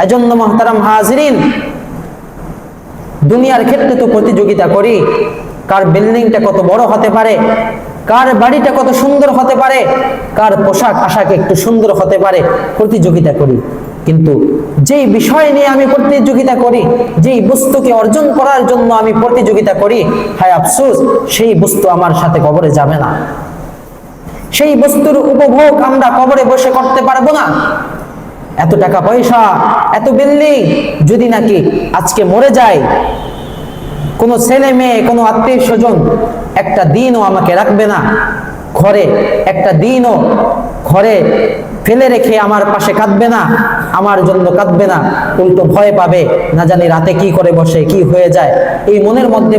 এজন্য মুহতারাম হাজিরিন, দুনিয়ার ক্ষেত্রে তো প্রতিযোগিতা করি, কার বিল্ডিংটা কত বড় হতে পারে, কার বাড়িটা কত সুন্দর হতে পারে, কার পোশাক আশাক একটু সুন্দর হতে পারে, প্রতিযোগিতা করি। কিন্তু যেই বিষয় নিয়ে আমি প্রতিযোগিতা করি, যেই বস্তুকে অর্জন করার জন্য আমি প্রতিযোগিতা করি, হায় আফসোস, সেই বস্তু আমার সাথে কবরে যাবে না। সেই বস্তুর উপভোগ আমরা কবরে বসে করতে পারবো না। এত টাকা পয়সা, এত বিল্ডিং যদি নাকি আজকে মরে যায়, কোনো ছেলে মেয়ে, কোনো আত্মীয় স্বজন একটা দিনও আমাকে রাখবে না ঘরে, একটা দিনও ঘরে ফেলে রেখে আমার পাশে কাঁদবে না, আমার জন্য কাঁদবে না, উল্টো ভয় পাবে, না জানি রাতে কি করে বসে, কি হয়ে যায়, এই মনের মধ্যে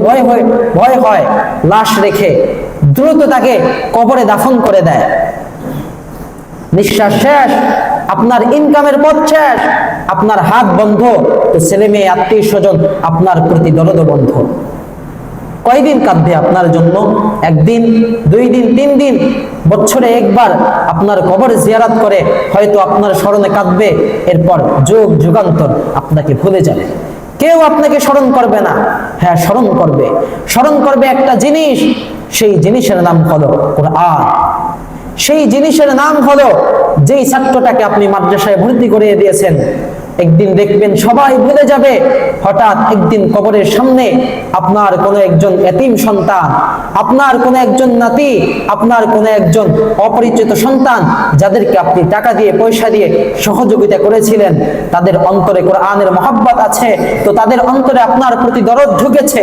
ভয় হয়, লাশ রেখে দ্রুত তাকে কবরে দাফন করে দেয়। নিঃশ্বাস শেষ, আপনার ইনকামের পথ শেষ, আপনার হাত বন্ধ, তো ছেলে মেয়ে আত্মীয় স্বজন আপনার প্রতি দরদ বন্ধ। কয়দিন কাঁদবে আপনার জন্য? একদিন, 2 দিন, 3 দিন, বছরে একবার আপনার কবর জিয়ারত করে হয়তো আপনার স্মরণে কাঁদবে, এরপর যুগ যুগান্তর আপনাকে ভুলে যাবে। কেউ আপনাকে স্মরণ করবে না। হ্যাঁ, স্মরণ করবে একটা জিনিস, সেই জিনিসের নাম হলো কোরআন। সেই জিনিসের নাম হলো যেই ছাত্রটাকে আপনি মাদ্রাসায় ভর্তি করিয়ে দিয়েছেন, একদিন দেখবেন সবাই ভুলে যাবে। হঠাৎ একদিন কবরের সামনে আপনার কোনো একজন এতিম সন্তান, আপনার কোনো একজন নাতি, আপনার কোনো একজন অপরিচিত সন্তান, যাদেরকে আপনি টাকা দিয়ে পয়সা দিয়ে সহযোগিতা করেছিলেন, তাদের অন্তরে কোরআনের মহব্বত আছে, তো তাদের অন্তরে আপনার প্রতি দরদ ঢুকেছে।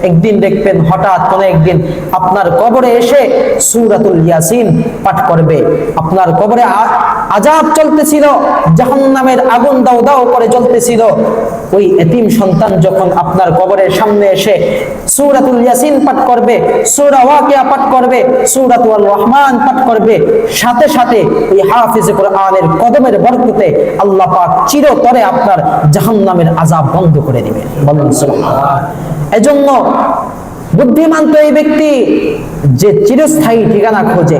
একদিন দেখবেন হঠাৎ কোনো একদিন আপনার কবরে এসে সূরাতুল ইয়াসিন পাঠ করবে। আপনার কবরে আযাব চলতেছিল, জাহান্নামের আগুন দাও দাও করে জ্বলতেছিল, ওই এতিম সন্তান যখন আপনার কবরের সামনে এসে সূরাতুল ইয়াসিন পাঠ করবে, সূরা ওয়াকিয়া পাঠ করবে, সূরাতুল রহমান পাঠ করবে, সাথে সাথে ওই হাফিজে কোরআনের কদমের বরকতে আল্লাহ পাক চিরতরে আপনার জাহান্নামের আযাব বন্ধ করে দিবেন। বলেন সুবহানাল্লাহ। এজন্য বুদ্ধিমান তো এই ব্যক্তি যে চিরস্থায়ী ঠিকানা খোঁজে,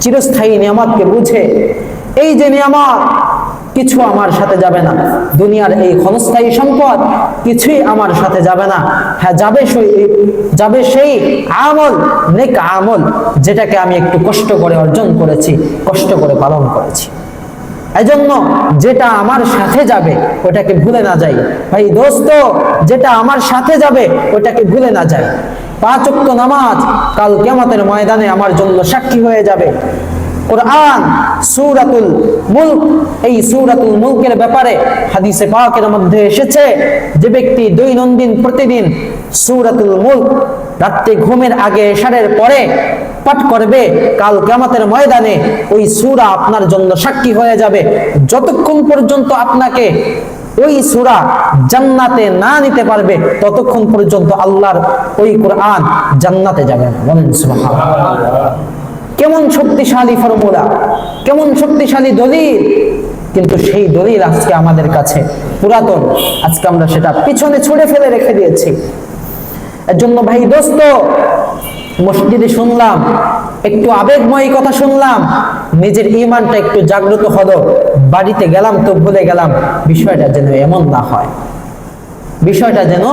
চিরস্থায়ী নিয়ামতকে বুঝে। এই যে নিয়ামত, কিছু আমার সাথে যাবে না, দুনিয়ার এই ক্ষণস্থায়ী সম্পদ কিছুই আমার সাথে যাবে না। হ্যাঁ, যাবে সেই আমল, নেক আমল, যেটাকে আমি একটু কষ্ট করে অর্জন করেছি, কষ্ট করে পালন করেছি। এজন্য যেটা আমার সাথে যাবে ওটাকে ভুলে না যাই। ভাই দোস্ত, যেটা আমার সাথে যাবে ওটাকে ভুলে না যাই। 5 ওয়াক্ত নামাজ কাল কিয়ামতের ময়দানে আমার জন্য সাক্ষী হয়ে যাবে। কোরআন সূরাতুল মুলক, এই সূরাতুল মুলকের ব্যাপারে হাদিসে পাকের মধ্যে এসেছে, যে ব্যক্তি দৈনন্দিন প্রতিদিন সূরাতুল মুলক রাতে ঘুমের আগে এশারের পরে পাঠ করবে, কাল কিয়ামতের ময়দানে ওই সূরা আপনার জন্য সাক্ষী হয়ে যাবে। যতক্ষণ পর্যন্ত আপনাকে ওই সূরা জান্নাতে না নিতে পারবে, ততক্ষণ পর্যন্ত আল্লাহর ওই কোরআন জান্নাতে যাবে না। বলেন সুবহানাল্লাহ। কেমন শক্তিশালী ফর্মুলা, কেমন শক্তিশালী দলিল, কিন্তু সেই দলিল আজকে আমাদের কাছে পুরাতন, আজকে আমরা সেটা পিছনে ছুঁড়ে ফেলে রেখে দিয়েছি। এর জন্য ভাই দোস্ত, মসজিদে শুনলাম, একটু আবেগময় কথা শুনলাম, নিজের ঈমানটা একটু জাগ্রত হলো, বাড়িতে গেলাম তো ভুলে গেলাম। বিষয়টা যেন এমন না হয়, বিষয়টা যেন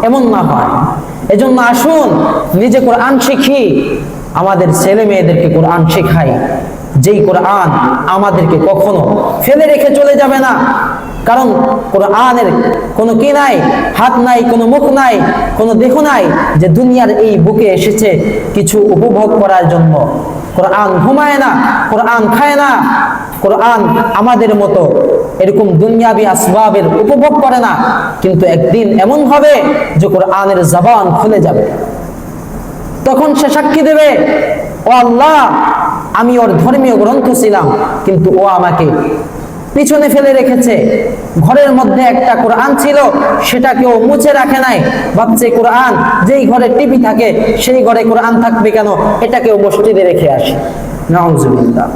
এমন না হয়। এজন্য আসুন নিজে কোরআন শিখি, আমাদের ছেলে মেয়েদেরকে কোরআন শেখাই, যেই কোরআন আমাদেরকে কখনো ফেলে রেখে চলে যাবে না। কারণ কোরআনের কোনো কি নাই, হাত নাই, কোনো মুখ নাই, কোনো দেহ নাই, যে দুনিয়ার এই বুকে এসেছে কিছু উপভোগ করার জন্য। কোরআন ঘুমায় না, কোরআন খায় না, কোরআন আমাদের মতো এরকম দুনিয়াবি আসবাবের উপভোগ করে না। কিন্তু একদিন এমন হবে যে কোরআনের জবান খুলে যাবে, তখন সে সাক্ষী দেবে, ও আল্লাহ, আমি ওর ধর্মীয় গ্রন্থ ছিলাম, কিন্তু ও আমাকে পিছনে ফেলে রেখেছে। ঘরের মধ্যে একটা কোরআন ছিল, সেটাকে ও মুছে রাখে নাই, ভাবছে কোরআন যেই ঘরে টিভি থাকে সেই ঘরে কোরআন থাকবে কেন, এটাকে ও মসজিদে রেখে আসে। নাউজুবিল্লাহ।